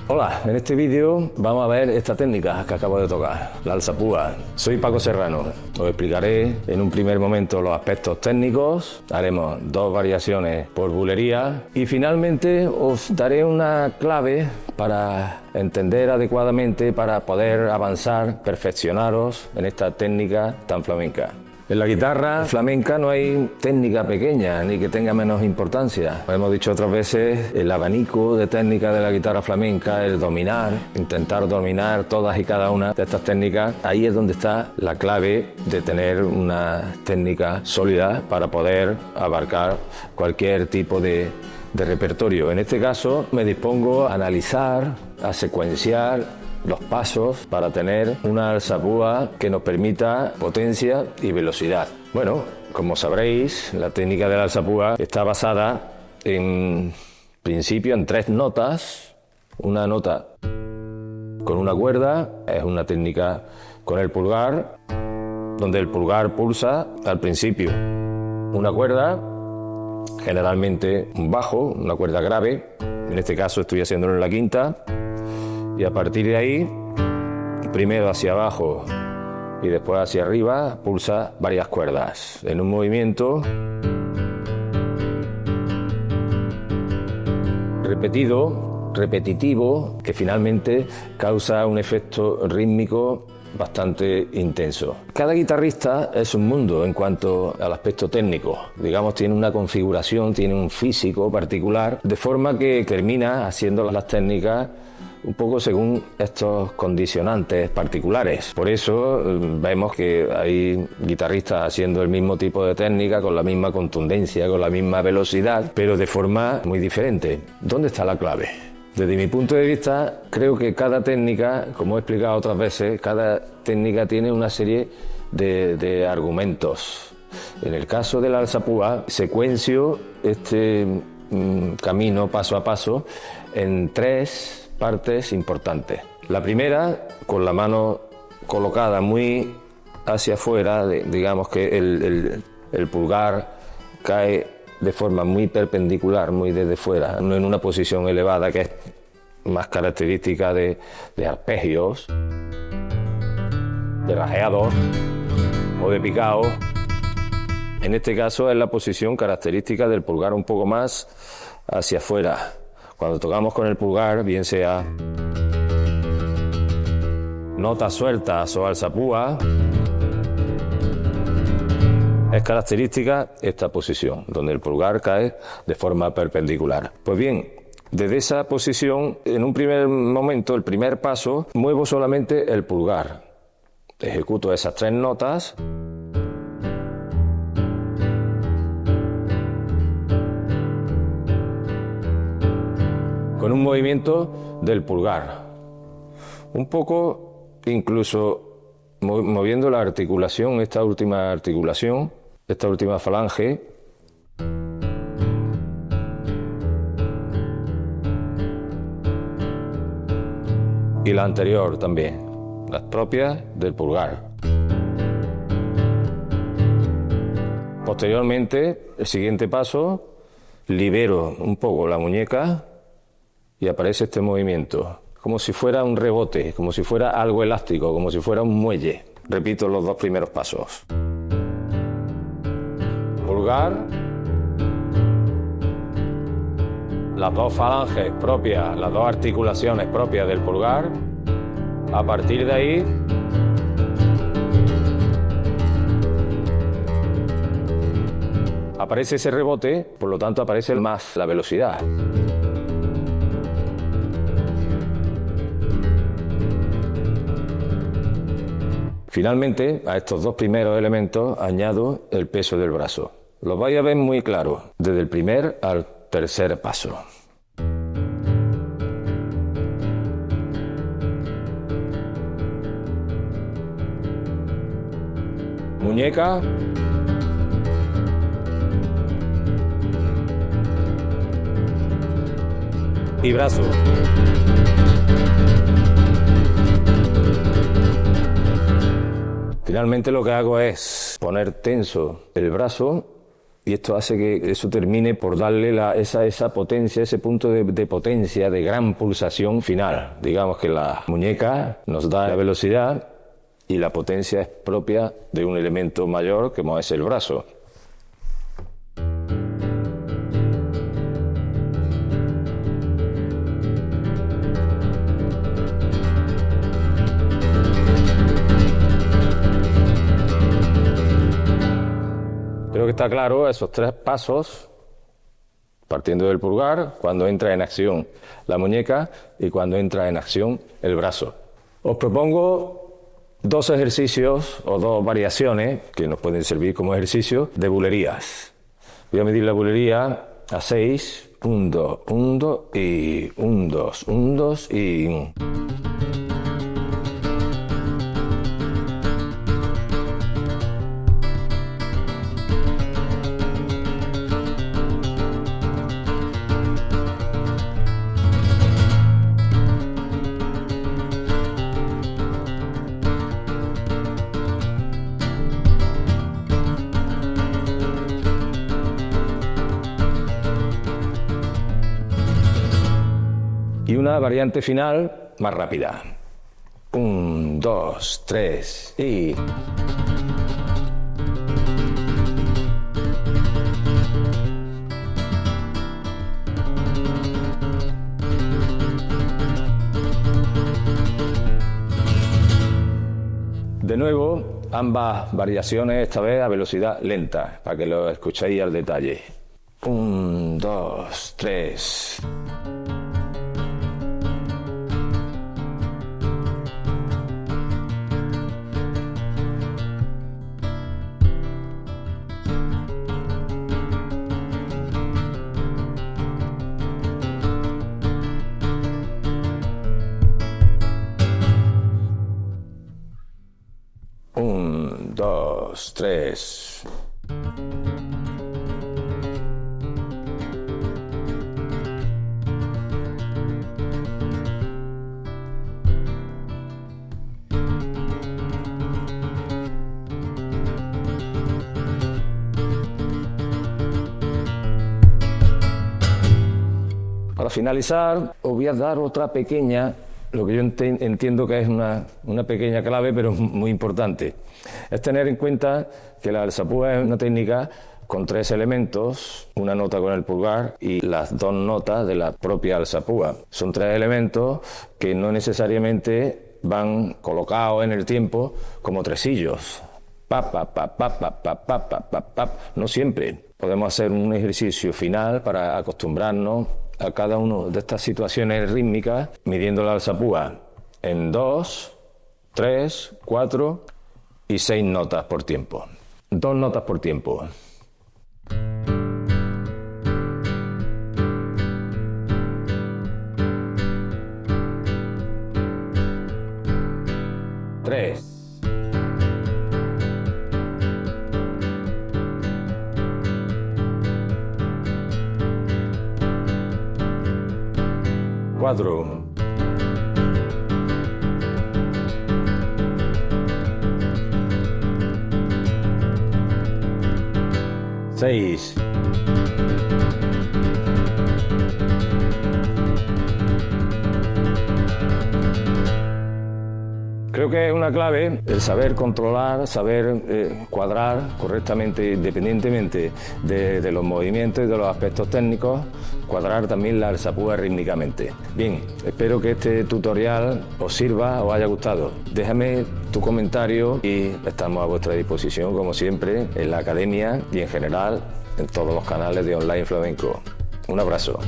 Hola, en este vídeo vamos a ver esta técnica que acabo de tocar, la alzapúa. Soy Paco Serrano. Os explicaré en un primer momento los aspectos técnicos, haremos 2 variaciones por bulería y finalmente os daré una clave para entender adecuadamente, para poder avanzar, perfeccionaros en esta técnica tan flamenca. En la guitarra flamenca no hay técnica pequeña ni que tenga menos importancia. Hemos dicho otras veces, el abanico de técnicas de la guitarra flamenca, el dominar, intentar dominar todas y cada una de estas técnicas, ahí es donde está la clave de tener una técnica sólida para poder abarcar cualquier tipo de repertorio. En este caso me dispongo a analizar, a secuenciar los pasos para tener una alzapúa que nos permita potencia y velocidad. Bueno, como sabréis, la técnica de la alzapúa está basada en principio en 3 notas. Una nota con una cuerda, es una técnica con el pulgar, donde el pulgar pulsa al principio una cuerda, generalmente un bajo, una cuerda grave. En este caso estoy haciéndolo en la quinta. Y a partir de ahí, primero hacia abajo y después hacia arriba, pulsa varias cuerdas en un movimiento repetitivo, que finalmente causa un efecto rítmico bastante intenso. Cada guitarrista es un mundo en cuanto al aspecto técnico. Digamos, tiene una configuración, tiene un físico particular, de forma que termina haciendo las técnicas un poco según estos condicionantes particulares. Por eso vemos que hay guitarristas haciendo el mismo tipo de técnica, con la misma contundencia, con la misma velocidad, pero de forma muy diferente. ¿Dónde está la clave? Desde mi punto de vista, creo que cada técnica, como he explicado otras veces, cada técnica tiene una serie de argumentos. En el caso de la alzapúa, secuencio este camino paso a paso en 3 partes importantes. La primera, con la mano colocada muy hacia afuera, digamos que el pulgar cae de forma muy perpendicular, muy desde fuera, no en una posición elevada, que es más característica de arpegios, de rajeados o de picaos. En este caso es la posición característica del pulgar un poco más hacia afuera. Cuando tocamos con el pulgar, bien sea notas sueltas o alzapúa, es característica esta posición, donde el pulgar cae de forma perpendicular. Pues bien, desde esa posición, en un primer momento, el primer paso, muevo solamente el pulgar. Ejecuto esas 3 notas. Con un movimiento del pulgar. Un poco, incluso moviendo la articulación, esta última falange. Y la anterior también, las propias del pulgar. Posteriormente, el siguiente paso, libero un poco la muñeca y aparece este movimiento, como si fuera un rebote, como si fuera algo elástico, como si fuera un muelle. Repito los 2 primeros pasos. Pulgar, las 2 falanges propias, las 2 articulaciones propias del pulgar. A partir de ahí, aparece ese rebote, por lo tanto aparece más la velocidad. Finalmente, a estos 2 primeros elementos añado el peso del brazo. Lo vais a ver muy claro, desde el primer al tercer paso. Muñeca. Y brazo. Finalmente lo que hago es poner tenso el brazo y esto hace que eso termine por darle esa potencia, ese punto de potencia, de gran pulsación final. Digamos que la muñeca nos da la velocidad y la potencia es propia de un elemento mayor como es el brazo. Creo que está claro esos 3 pasos, partiendo del pulgar, cuando entra en acción la muñeca y cuando entra en acción el brazo. Os propongo 2 ejercicios o 2 variaciones que nos pueden servir como ejercicio de bulerías. Voy a medir la bulería a 6, 1, 2, 1, 2 y 1, 2, 1, 2 y... Y una variante final más rápida. 1, 2, 3 y... De nuevo, ambas variaciones, esta vez a velocidad lenta, para que lo escuchéis al detalle. 1, 2, 3... Un, dos, tres. Para finalizar, os voy a dar otra pequeña, lo que yo entiendo que es una pequeña clave, pero muy importante. Es tener en cuenta que la alzapúa es una técnica con 3 elementos, una nota con el pulgar y las 2 notas de la propia alzapúa. Son 3 elementos que no necesariamente van colocados en el tiempo como tresillos. Pa, pa, pa, pa, pa, pa, pa, pa, pa, pa. No siempre. Podemos hacer un ejercicio final para acostumbrarnos a cada una de estas situaciones rítmicas, midiendo la alzapúa en 2, 3, 4 y 6 notas por tiempo. 2 notas por tiempo. Tres. 4. 6. 'Creo que es una clave el saber controlar, saber cuadrar correctamente, independientemente de los movimientos y de los aspectos técnicos, cuadrar también la alzapúa rítmicamente. Bien, espero que este tutorial os sirva, os haya gustado. Déjame tu comentario y estamos a vuestra disposición, como siempre, en la academia y en general en todos los canales de Online Flamenco. Un abrazo.